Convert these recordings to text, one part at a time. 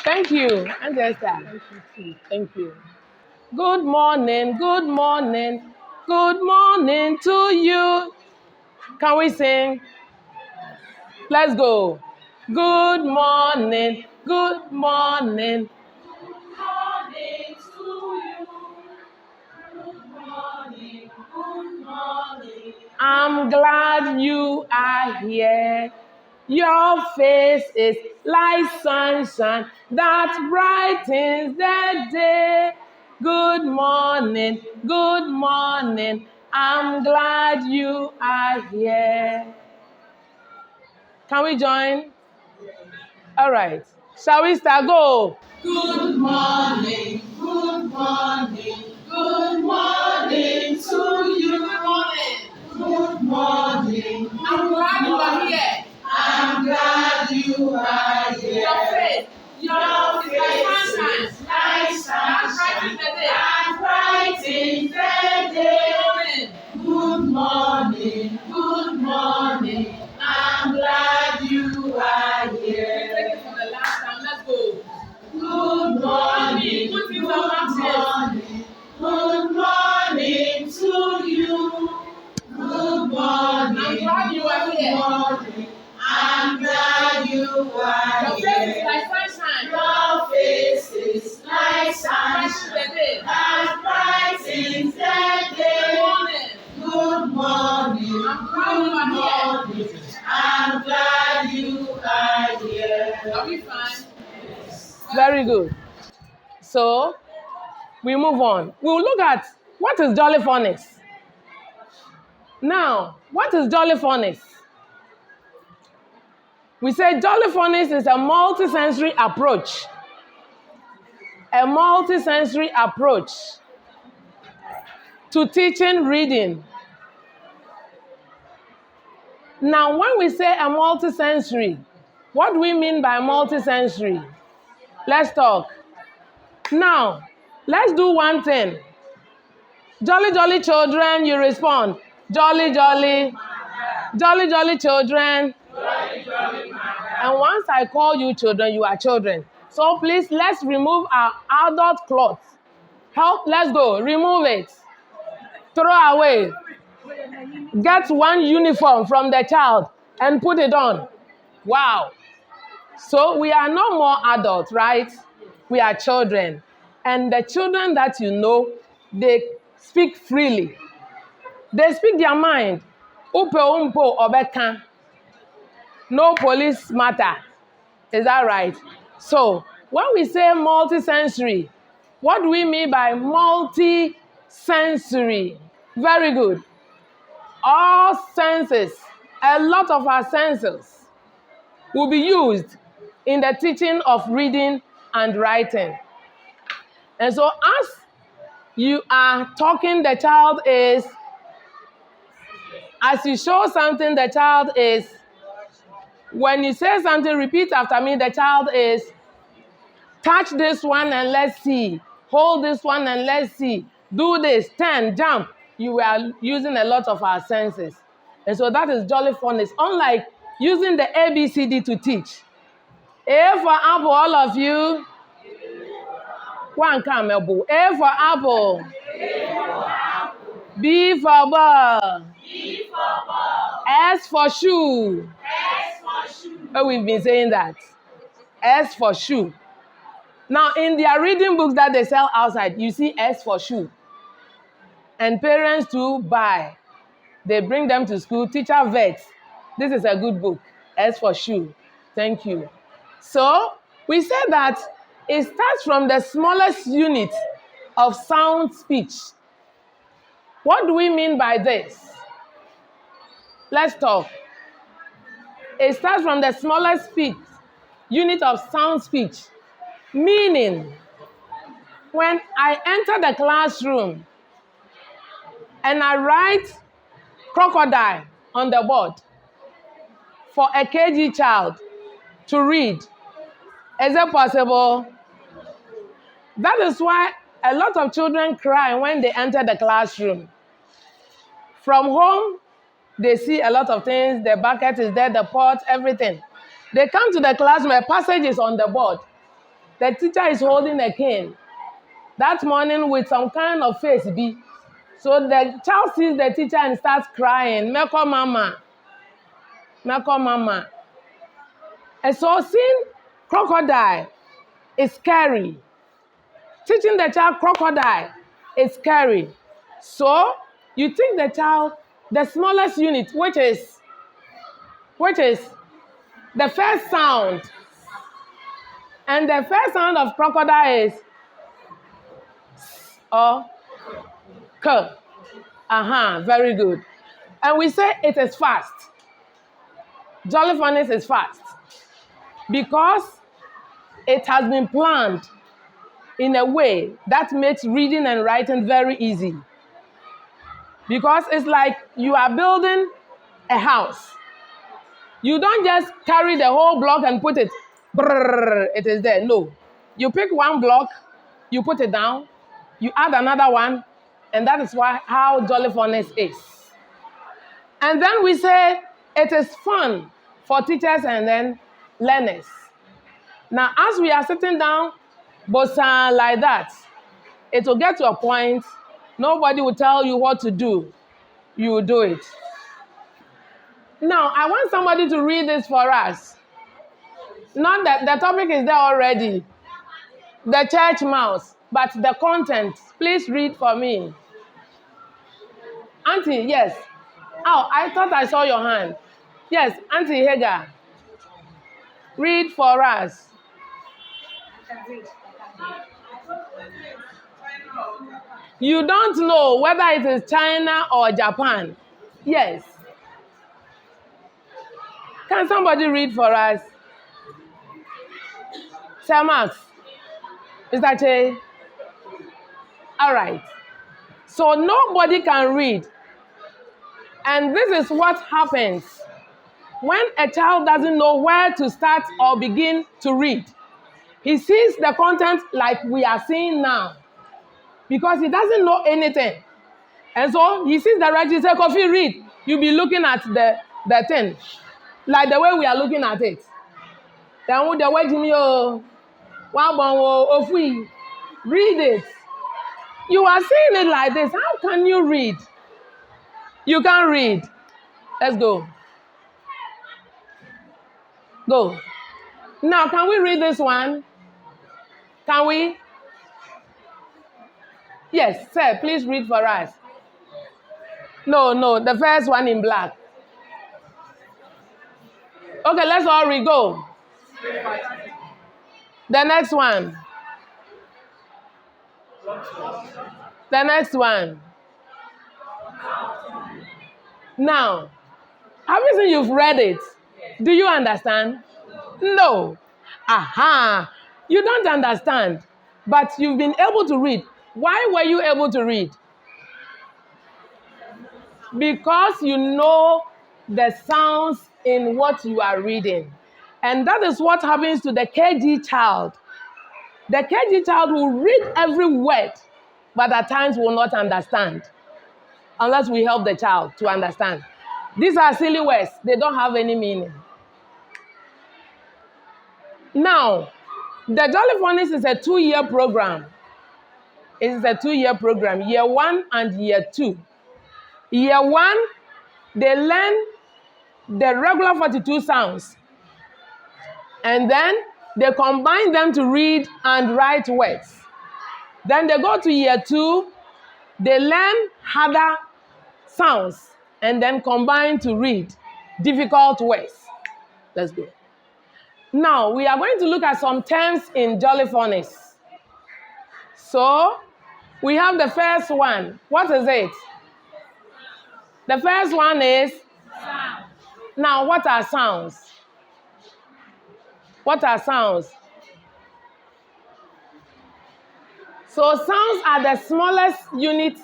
Thank you. And Esther. Thank you. Good morning, good morning, good morning to you. Can we sing? Let's go. Good morning, good morning. Good morning to you. Good morning, good morning. I'm glad you are here. Your face is like sunshine that brightens the day. Good morning, good morning. I'm glad you are here. Can we join? All right. Shall we start? Go. Good morning, good morning, good morning to you. Good morning. Good morning. I'm glad you are here. I'm glad you are here. Your face. Your face. Like sunshine. That brightens the day. Good morning. Good morning. I'm glad you are here. Take it from the last time. Let's go. Good morning. Good morning. Good morning to you. Good morning. I'm glad you are here. Morning. I'm glad you are here. Your face is like sunshine. Your face is like sunshine. That brightens the day. Good morning. I'm glad you are here. I'm glad you are here. Are we fine? Yes. Very good. So, we move on. We'll look at what is Jolly Phonics. Now, what is Jolly Phonics? We say Jolly Phonics is a multisensory approach. A multisensory approach to teaching reading. Now, when we say a multisensory, what do we mean by multisensory? Let's talk. Now, let's do one thing. Jolly, jolly children, you respond. Jolly, jolly. Jolly, jolly children. Jolly, jolly. And once I call you children, you are children. So please, let's remove our adult clothes. Help, let's go. Remove it. Throw away. Get one uniform from the child and put it on. Wow. So we are no more adults, right? We are children. And the children that you know, they speak freely. They speak their mind. Upe umpo obeka. No police matter. Is that right? So, when we say multisensory, what do we mean by multisensory? Very good. All senses, a lot of our senses will be used in the teaching of reading and writing. And so as you are talking, the child is, as you show something, the child is, when you say something, repeat after me, the child is, touch this one and let's see. Hold this one and let's see. Do this, turn, jump. You are using a lot of our senses. And so that is Jolly Phonics. Unlike using the ABCD to teach. A for apple, all of you. One camel. A for apple. B for ball. S for shoe. Oh, we've been saying that. S for shoe. Now, in their reading books that they sell outside, you see S for shoe. And parents too buy. They bring them to school. Teacher vets. This is a good book. S for shoe. Thank you. So, we said that it starts from the smallest unit of sound speech. What do we mean by this? Let's talk. It starts from the smallest unit of sound speech. Meaning, when I enter the classroom and I write crocodile on the board for a KG child to read, is it possible? That is why a lot of children cry when they enter the classroom. From home, they see a lot of things. The bucket is there, the pot, everything. They come to the classroom, a passage is on the board. The teacher is holding a cane. That morning with some kind of face be. So the child sees the teacher and starts crying. Meko mama. Meko mama. And so seeing crocodile is scary. Teaching the child crocodile is scary. So you think the child, the smallest unit, which is the first sound. And the first sound of crocodile is or k. Very good. And we say it is fast. Jolly Phonics is fast because it has been planned in a way that makes reading and writing very easy. Because it's like you are building a house. You don't just carry the whole block and put it, it is there. No. You pick one block, you put it down, you add another one, and that is how Jolly Phonics is. And then we say it is fun for teachers and then learners. Now, as we are sitting down, bossa like that, it will get to a point, nobody will tell you what to do. You will do it. Now, I want somebody to read this for us. Not that the topic is there already. The church mouse, but the content. Please read for me. Auntie, yes. Oh, I thought I saw your hand. Yes, Auntie Hagar. Read for us. You don't know whether it is China or Japan. Yes. Can somebody read for us? Sir Max. Mr. Che. All right. So nobody can read. And this is what happens when a child doesn't know where to start or begin to read. He sees the content like we are seeing now because he doesn't know anything. And so he sees the register, Kofi, read. You'll be looking at the thing like the way we are looking at it. Then the way Jimmy, read it. You are seeing it like this. How can you read? You can't read. Let's go. Go. Now, can we read this one? Can we? Yes, sir, please read for us. No, the first one in black. Okay, let's all read. Go. The next one. The next one. Now, obviously you've read it. Do you understand? No. Aha. You don't understand, but you've been able to read. Why were you able to read? Because you know the sounds in what you are reading. And that is what happens to the KG child. The KG child will read every word, but at times will not understand unless we help the child to understand. These are silly words. They don't have any meaning. Now, the Jolly Phonics is a 2-year program. It is a 2-year program, year 1 and year 2. Year 1, they learn the regular 42 sounds. And then they combine them to read and write words. Then they go to year 2, they learn harder sounds and then combine to read difficult words. Let's go. Now, we are going to look at some terms in Jolly Phonics. So, we have the first one. What is it? The first one is sound. Now, what are sounds? What are sounds? So, sounds are the smallest unit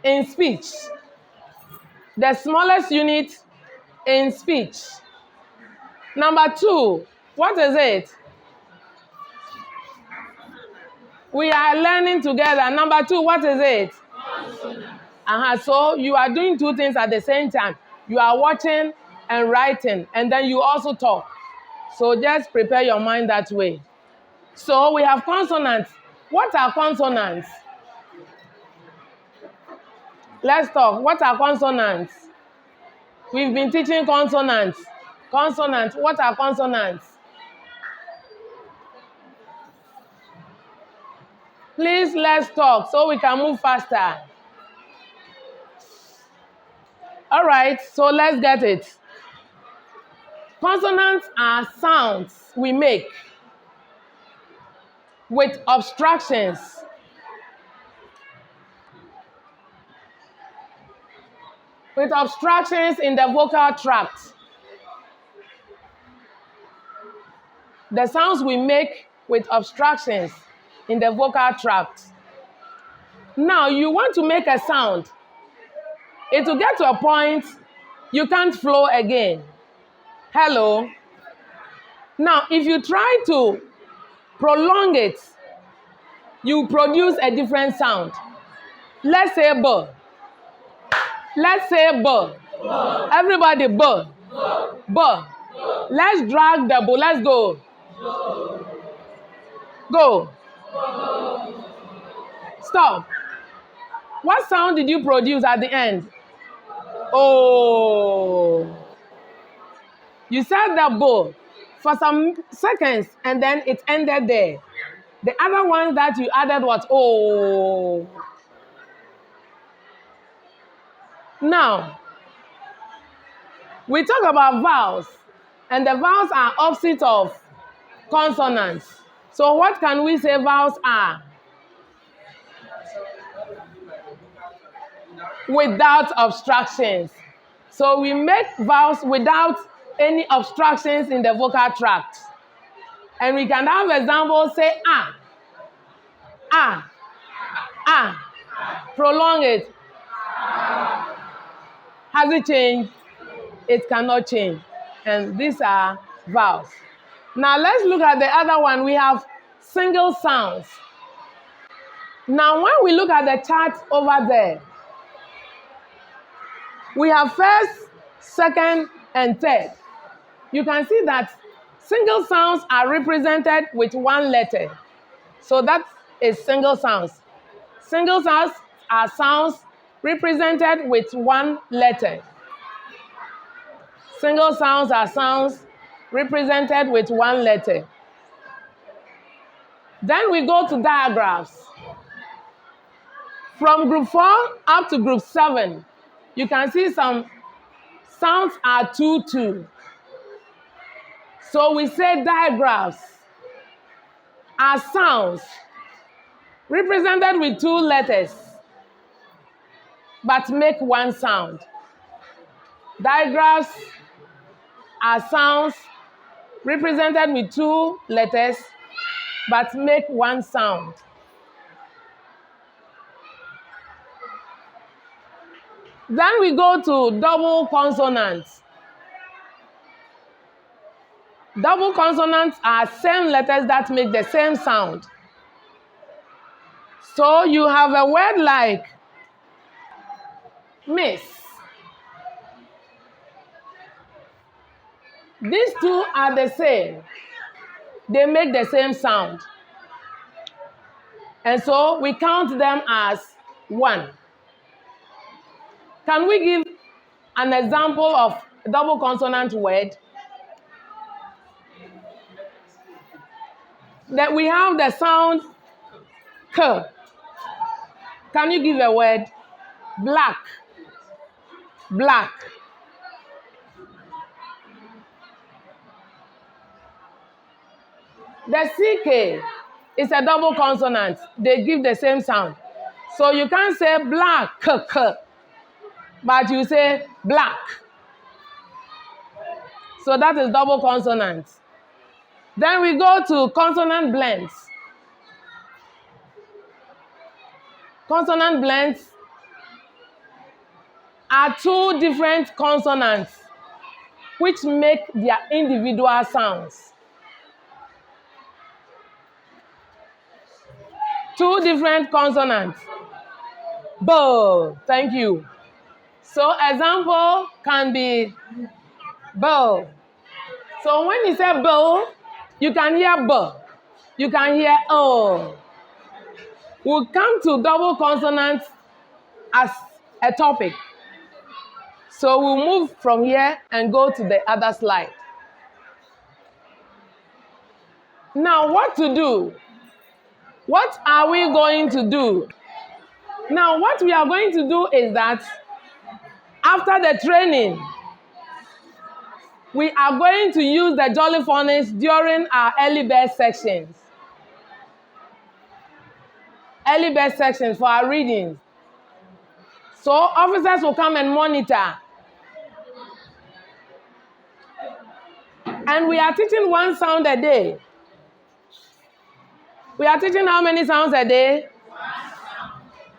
in speech. The smallest unit in speech. Number 2, what is it? We are learning together. Number 2, what is it? So you are doing 2 things at the same time. You are watching and writing, and then you also talk. So just prepare your mind that way. So we have consonants. What are consonants? Let's talk. What are consonants? We've been teaching consonants. Consonants. What are consonants? Please, let's talk so we can move faster. All right, so let's get it. Consonants are sounds we make with obstructions. With obstructions in the vocal tract. The sounds we make with obstructions in the vocal tract. Now, you want to make a sound. It will get to a point you can't flow again. Hello? Now, if you try to prolong it, you produce a different sound. Let's say "b." Let's say "b." Everybody, "b." "B." Let's drag the "b." Let's go. Go. Stop. What sound did you produce at the end? Oh. You said the "b" for some seconds and then it ended there. The other one that you added was "oh." Now, we talk about vowels, and the vowels are opposite of consonants. So what can we say vowels are? Without obstructions. So we make vowels without any obstructions in the vocal tract. And we can have examples, say ah, ah, ah. Prolong it. Has it changed? It cannot change. And these are vowels. Now let's look at the other one. We have single sounds. Now when we look at the chart over there, we have first, second, and third. You can see that single sounds are represented with one letter. So that is single sounds. Single sounds are sounds represented with one letter. Single sounds are sounds represented with one letter. Then we go to diagraphs. From group 4 up to group 7, you can see some sounds are 2-2. So we say digraphs are sounds represented with 2 letters, but make one sound. Digraphs are sounds represented with 2 letters, but make one sound. Then we go to double consonants. Double consonants are same letters that make the same sound. So you have a word like miss. These two are the same. They make the same sound. And so we count them as 1. Can we give an example of a double consonant word? That we have the sound k. Can you give a word? Black. Black. The CK is a double consonant. They give the same sound. So you can't say black, k, but you say black. So that is double consonant. Then we go to consonant blends. Consonant blends are 2 different consonants which make their individual sounds. 2 different consonants. Bo. Thank you. So example can be bo, So when you say bill, you can hear B. You can hear O. We'll come to double consonants as a topic. So we'll move from here and go to the other slide. Now, what to do? What are we going to do? Now, what we are going to do is that after the training, we are going to use the Jolly Phonics during our early bird sections. Early bird sections for our readings. So officers will come and monitor. And we are teaching one sound a day. We are teaching how many sounds a day?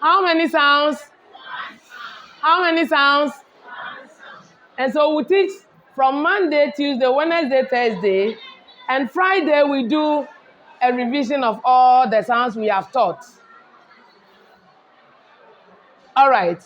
How many sounds? How many sounds? And so we teach from Monday, Tuesday, Wednesday, Thursday, and Friday we do a revision of all the sounds we have taught. All right.